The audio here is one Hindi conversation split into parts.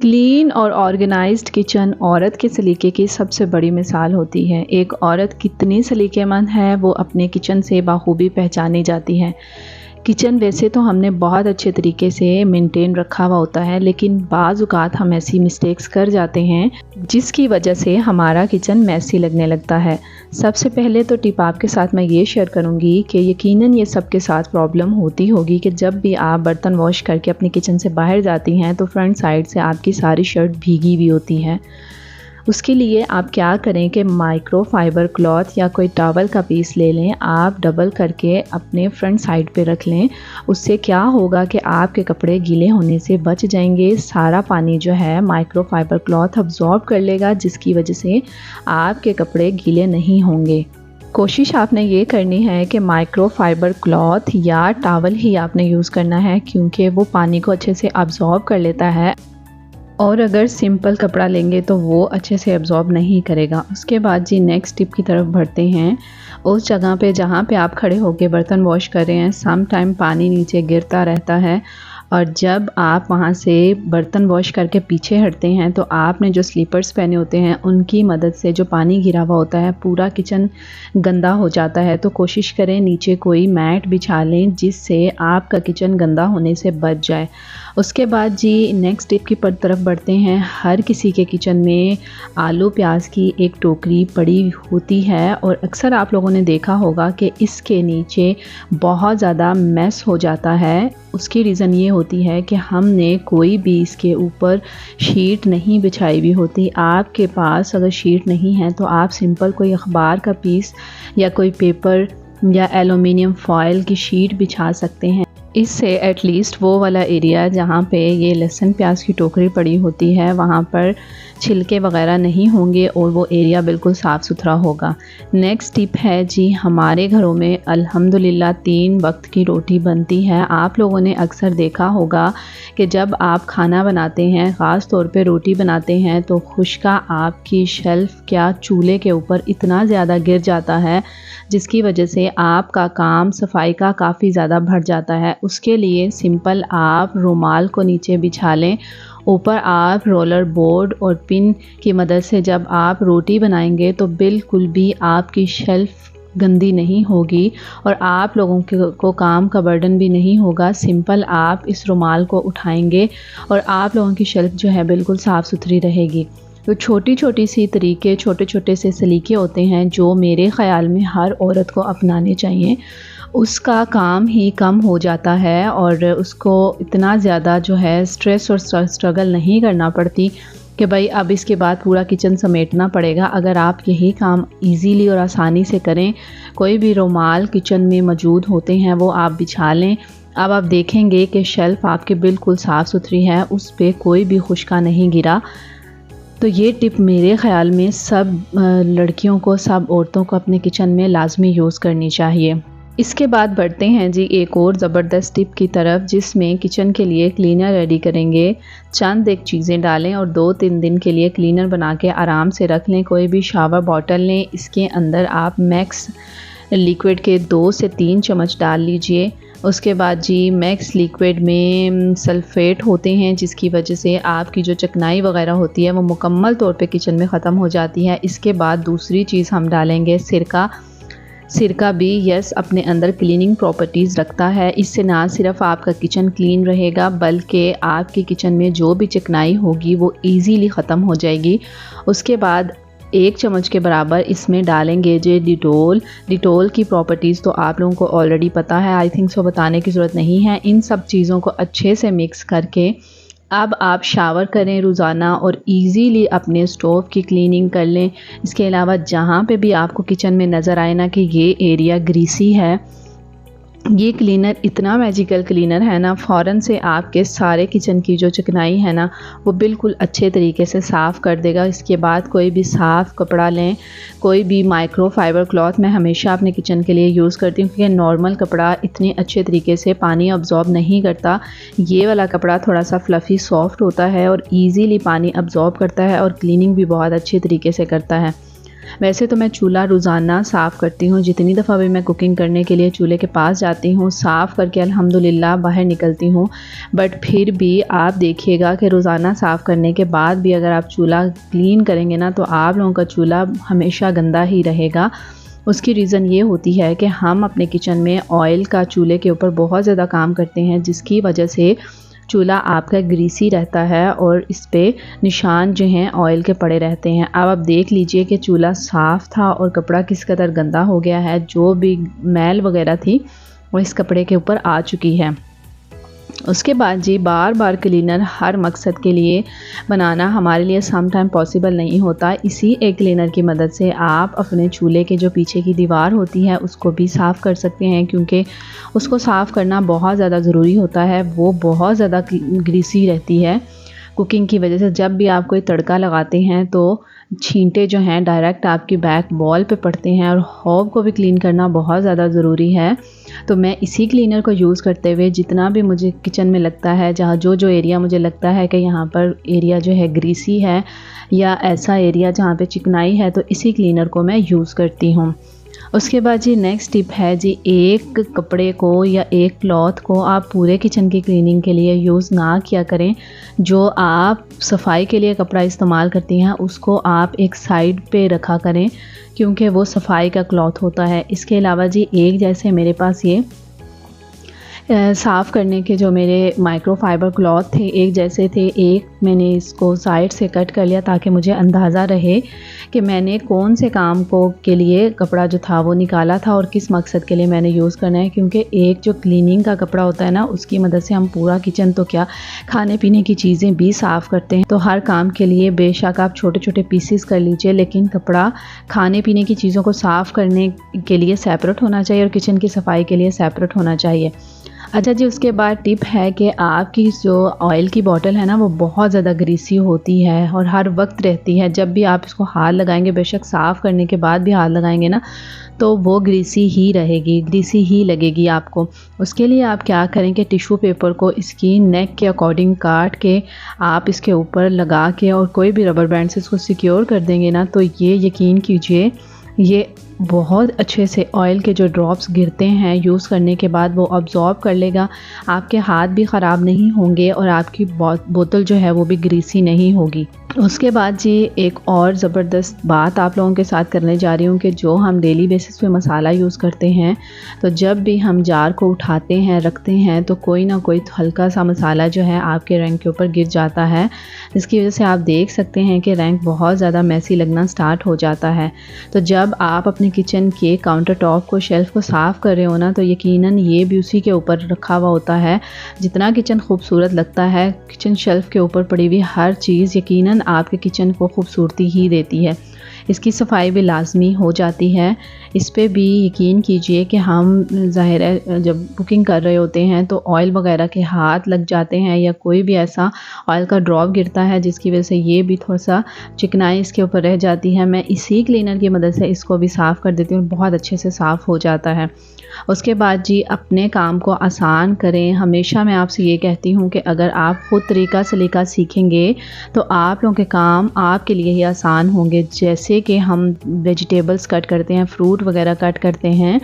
क्लीन और ऑर्गेनाइज्ड किचन औरत के सलीके की सबसे बड़ी मिसाल होती है। एक औरत कितनी सलीकेमंद है वो अपने किचन से बाखूबी पहचानी जाती है। किचन वैसे तो हमने बहुत अच्छे तरीके से मेंटेन रखा हुआ होता है, लेकिन बाज़ औक़ात हम ऐसी मिस्टेक्स कर जाते हैं जिसकी वजह से हमारा किचन मैसी लगने लगता है। सबसे पहले तो टिप आपके साथ मैं ये शेयर करूँगी कि यकीनन ये सबके साथ प्रॉब्लम होती होगी कि जब भी आप बर्तन वॉश करके अपने किचन से बाहर जाती हैं तो फ्रंट साइड से आपकी सारी शर्ट भीगी हुई होती है। उसके लिए आप क्या करें कि माइक्रो फाइबर क्लॉथ या कोई टॉवल का पीस ले लें, आप डबल करके अपने फ्रंट साइड पे रख लें। उससे क्या होगा कि आपके कपड़े गीले होने से बच जाएंगे। सारा पानी जो है माइक्रो फाइबर क्लॉथ अब्जॉर्ब कर लेगा, जिसकी वजह से आपके कपड़े गीले नहीं होंगे। कोशिश आपने ये करनी है कि माइक्रो फाइबर क्लॉथ या टॉवल ही आपने यूज़ करना है, क्योंकि वो पानी को अच्छे से अब्जॉर्ब कर लेता है। और अगर सिंपल कपड़ा लेंगे तो वो अच्छे से अब्जॉर्ब नहीं करेगा। उसके बाद जी नेक्स्ट टिप की तरफ बढ़ते हैं। उस जगह पे जहाँ पे आप खड़े होकर बर्तन वॉश कर रहे हैं, सम टाइम पानी नीचे गिरता रहता है, और जब आप वहाँ से बर्तन वॉश करके पीछे हटते हैं तो आपने जो स्लीपर्स पहने होते हैं उनकी मदद से जो पानी गिरा हुआ होता है पूरा किचन गंदा हो जाता है। तो कोशिश करें नीचे कोई मैट बिछा लें जिससे आपका किचन गंदा होने से बच जाए। उसके बाद जी नेक्स्ट टिप की तरफ बढ़ते हैं। हर किसी के किचन में आलू प्याज की एक टोकरी पड़ी होती है, और अक्सर आप लोगों ने देखा होगा कि इसके नीचे बहुत ज़्यादा मैस हो जाता है। उसकी रीज़न ये होती है कि हमने कोई भी इसके ऊपर शीट नहीं बिछाई हुई होती। आपके पास अगर शीट नहीं है तो आप सिंपल कोई अखबार का पीस या कोई पेपर या एलुमिनियम फॉयल की शीट बिछा सकते हैं। इससे एटलीस्ट वो वाला एरिया जहाँ पे ये लहसुन प्याज की टोकरी पड़ी होती है वहाँ पर छिलके वगैरह नहीं होंगे और वो एरिया बिल्कुल साफ़ सुथरा होगा। नेक्स्ट टिप है जी, हमारे घरों में अल्हम्दुलिल्लाह 3 वक्त की रोटी बनती है। आप लोगों ने अक्सर देखा होगा कि जब आप खाना बनाते हैं, ख़ास तौर पे रोटी बनाते हैं, तो खुश्का आपकी शेल्फ़ क्या चूल्हे के ऊपर इतना ज़्यादा गिर जाता है जिसकी वजह से आपका काम सफाई का काफ़ी ज़्यादा बढ़ जाता है। उसके लिए सिंपल आप रुमाल को नीचे बिछा लें, ऊपर आप रोलर बोर्ड और पिन की मदद से जब आप रोटी बनाएंगे तो बिल्कुल भी आपकी शेल्फ़ गंदी नहीं होगी और आप लोगों को काम का बर्डन भी नहीं होगा। सिंपल आप इस रुमाल को उठाएंगे और आप लोगों की शेल्फ़ जो है बिल्कुल साफ़ सुथरी रहेगी। तो छोटी छोटी सी तरीके, छोटे छोटे से सलीके होते हैं जो मेरे ख़्याल में हर औरत को अपनाने चाहिए। उसका काम ही कम हो जाता है और उसको इतना ज़्यादा जो है स्ट्रेस और स्ट्रगल नहीं करना पड़ती कि भाई अब इसके बाद पूरा किचन समेटना पड़ेगा। अगर आप यही काम इजीली और आसानी से करें, कोई भी रुमाल किचन में मौजूद होते हैं वो आप बिछा लें। अब आप देखेंगे कि शेल्फ़ आपके बिल्कुल साफ़ सुथरी है, उस पर कोई भी खुश्का नहीं गिरा। तो ये टिप मेरे ख़्याल में सब लड़कियों को, सब औरतों को अपने किचन में लाजमी यूज़ करनी चाहिए। इसके बाद बढ़ते हैं जी एक और ज़बरदस्त टिप की तरफ, जिसमें किचन के लिए क्लीनर रेडी करेंगे। चंद एक चीज़ें डालें और 2-3 दिन के लिए क्लीनर बना के आराम से रख लें। कोई भी शावर बॉटल लें, इसके अंदर आप मैक्स लिक्विड के 2 से 3 चम्मच डाल लीजिए। उसके बाद जी मैक्स लिक्विड में सल्फ़ेट होते हैं जिसकी वजह से आपकी जो चिकनाई वगैरह होती है वो मुकम्मल तौर पे किचन में ख़त्म हो जाती है। इसके बाद दूसरी चीज़ हम डालेंगे सिरका। सिरका भी यस अपने अंदर क्लीनिंग प्रॉपर्टीज़ रखता है। इससे ना सिर्फ आपका किचन क्लीन रहेगा बल्कि आपके किचन में जो भी चिकनाई होगी वो ईज़िली ख़त्म हो जाएगी। उसके बाद 1 चम्मच के बराबर इसमें डालेंगे जो डिटोल। डिटोल की प्रॉपर्टीज़ तो आप लोगों को ऑलरेडी पता है, आई थिंक सो बताने की ज़रूरत नहीं है। इन सब चीज़ों को अच्छे से मिक्स करके अब आप शावर करें रोज़ाना और इजीली अपने स्टोव की क्लीनिंग कर लें। इसके अलावा जहाँ पे भी आपको किचन में नज़र आए ना कि ये एरिया ग्रीसी है, ये क्लीनर इतना मैजिकल क्लीनर है ना, फ़ौरन से आपके सारे किचन की जो चिकनाई है ना वो बिल्कुल अच्छे तरीके से साफ़ कर देगा। इसके बाद कोई भी साफ़ कपड़ा लें, कोई भी माइक्रो फाइबर क्लॉथ मैं हमेशा अपने किचन के लिए यूज़ करती हूँ क्योंकि नॉर्मल कपड़ा इतने अच्छे तरीके से पानी अब्जॉर्ब नहीं करता। ये वाला कपड़ा थोड़ा सा फ्लफ़ी सॉफ्ट होता है और ईज़िली पानी अब्जॉर्ब करता है और क्लीनिंग भी बहुत अच्छे तरीके से करता है। वैसे तो मैं चूल्हा रोज़ाना साफ़ करती हूँ, जितनी दफ़ा भी मैं कुकिंग करने के लिए चूल्हे के पास जाती हूँ साफ़ करके अल्हम्दुलिल्लाह बाहर निकलती हूँ। बट फिर भी आप देखिएगा कि रोज़ाना साफ़ करने के बाद भी अगर आप चूल्हा क्लीन करेंगे ना, तो आप लोगों का चूल्हा हमेशा गंदा ही रहेगा। उसकी रीज़न ये होती है कि हम अपने किचन में ऑयल का चूल्हे के ऊपर बहुत ज़्यादा काम करते हैं, जिसकी वजह से चूल्हा आपका ग्रीसी रहता है और इस पे निशान जो हैं ऑयल के पड़े रहते हैं। अब आप देख लीजिए कि चूल्हा साफ़ था और कपड़ा किस कदर गंदा हो गया है। जो भी मैल वगैरह थी वो इस कपड़े के ऊपर आ चुकी है। उसके बाद जी बार बार क्लीनर हर मकसद के लिए बनाना हमारे लिए सम टाइम पॉसिबल नहीं होता। इसी एक क्लीनर की मदद से आप अपने चूल्हे के जो पीछे की दीवार होती है उसको भी साफ़ कर सकते हैं, क्योंकि उसको साफ़ करना बहुत ज़्यादा ज़रूरी होता है। वो बहुत ज़्यादा ग्रीसी रहती है कुकिंग की वजह से। जब भी आप कोई तड़का लगाते हैं तो छींटे जो हैं डायरेक्ट आपकी बैक वॉल पे पड़ते हैं, और हॉब को भी क्लीन करना बहुत ज़्यादा ज़रूरी है। तो मैं इसी क्लीनर को यूज़ करते हुए जितना भी मुझे किचन में लगता है, जहाँ जो एरिया मुझे लगता है कि यहाँ पर एरिया जो है ग्रीसी है या ऐसा एरिया जहाँ पे चिकनाई है, तो इसी क्लीनर को मैं यूज़ करती हूँ। उसके बाद जी नेक्स्ट टिप है जी, एक कपड़े को या एक क्लॉथ को आप पूरे किचन की क्लीनिंग के लिए यूज़ ना किया करें। जो आप सफाई के लिए कपड़ा इस्तेमाल करती हैं उसको आप एक साइड पे रखा करें, क्योंकि वो सफाई का क्लॉथ होता है। इसके अलावा जी एक जैसे मेरे पास ये साफ़ करने के जो मेरे माइक्रोफाइबर क्लॉथ थे एक जैसे थे, एक मैंने इसको साइड से कट कर लिया ताकि मुझे अंदाज़ा रहे कि मैंने कौन से काम को के लिए कपड़ा जो था वो निकाला था और किस मकसद के लिए मैंने यूज़ करना है। क्योंकि एक जो क्लीनिंग का कपड़ा होता है ना, उसकी मदद से हम पूरा किचन तो क्या खाने पीने की चीज़ें भी साफ़ करते हैं। तो हर काम के लिए बेशक आप छोटे छोटे पीसीस कर लीजिए, लेकिन कपड़ा खाने पीने की चीज़ों को साफ़ करने के लिए सेपरेट होना चाहिए और किचन की सफाई के लिए सेपरेट होना चाहिए। अच्छा जी, उसके बाद टिप है कि आपकी जो ऑयल की बॉटल है ना, वो बहुत ज़्यादा ग्रीसी होती है और हर वक्त रहती है। जब भी आप इसको हाथ लगाएंगे, बेशक साफ़ करने के बाद भी हाथ लगाएंगे ना, तो वो ग्रीसी ही रहेगी, ग्रीसी ही लगेगी आपको। उसके लिए आप क्या करें कि टिश्यू पेपर को इसकी नेक के अकॉर्डिंग काट के आप इसके ऊपर लगा के और कोई भी रबर बैंड से इसको सिक्योर कर देंगे ना, तो ये यकीन कीजिए ये बहुत अच्छे से ऑयल के जो ड्रॉप्स गिरते हैं यूज़ करने के बाद वो अब्ज़ॉर्ब कर लेगा। आपके हाथ भी ख़राब नहीं होंगे और आपकी बोतल जो है वो भी ग्रीसी नहीं होगी। उसके बाद जी एक और ज़बरदस्त बात आप लोगों के साथ करने जा रही हूँ कि जो हम डेली बेसिस पे मसाला यूज़ करते हैं, तो जब भी हम जार को उठाते हैं रखते हैं तो कोई ना कोई हल्का सा मसाला जो है आपके रैंक के ऊपर गिर जाता है, जिसकी वजह से आप देख सकते हैं कि रैंक बहुत ज़्यादा मैसी लगना स्टार्ट हो जाता है। तो जब आप अपने किचन के काउंटर टॉप को शेल्फ़ को साफ़ कर रहे हो ना, तो यकीनन ये भी उसी के ऊपर रखा हुआ होता है। जितना किचन खूबसूरत लगता है, किचन शेल्फ़ के ऊपर पड़ी हुई हर चीज़ यकीनन आपके किचन को खूबसूरती ही देती है। इसकी सफाई भी लाजमी हो जाती है। इस पे भी यकीन कीजिए कि हम ज़ाहिर है जब कुकिंग कर रहे होते हैं तो ऑयल वगैरह के हाथ लग जाते हैं या कोई भी ऐसा ऑयल का ड्रॉप गिरता है जिसकी वजह से ये भी थोड़ा सा चिकनाई इसके ऊपर रह जाती है। मैं इसी क्लीनर की मदद से इसको भी साफ़ कर देती हूँ, बहुत अच्छे से साफ़ हो जाता है। उसके बाद जी अपने काम को आसान करें। हमेशा मैं आपसे ये कहती हूँ कि अगर आप ख़ुद तरीका सलीका सीखेंगे तो आप लोगों के काम आपके लिए ही आसान होंगे। जैसे कि हम वेजिटेबल्स कट करते हैं, फ्रूट वगैरह कट करते हैं,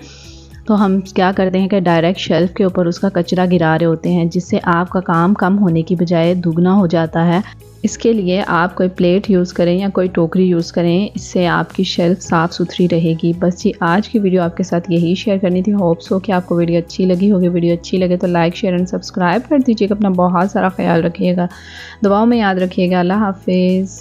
तो हम क्या करते हैं कि डायरेक्ट शेल्फ़ के ऊपर उसका कचरा गिरा रहे होते हैं, जिससे आपका काम कम होने की बजाय दुगना हो जाता है। इसके लिए आप कोई प्लेट यूज़ करें या कोई टोकरी यूज़ करें, इससे आपकी शेल्फ़ साफ़ सुथरी रहेगी। बस जी आज की वीडियो आपके साथ यही शेयर करनी थी। होप्स हो कि आपको वीडियो अच्छी लगी होगी। वीडियो अच्छी लगे तो लाइक शेयर एंड सब्सक्राइब कर दीजिएगा। अपना बहुत सारा ख्याल रखिएगा, दुआओं में याद रखिएगा। अल्लाह हाफ़िज़।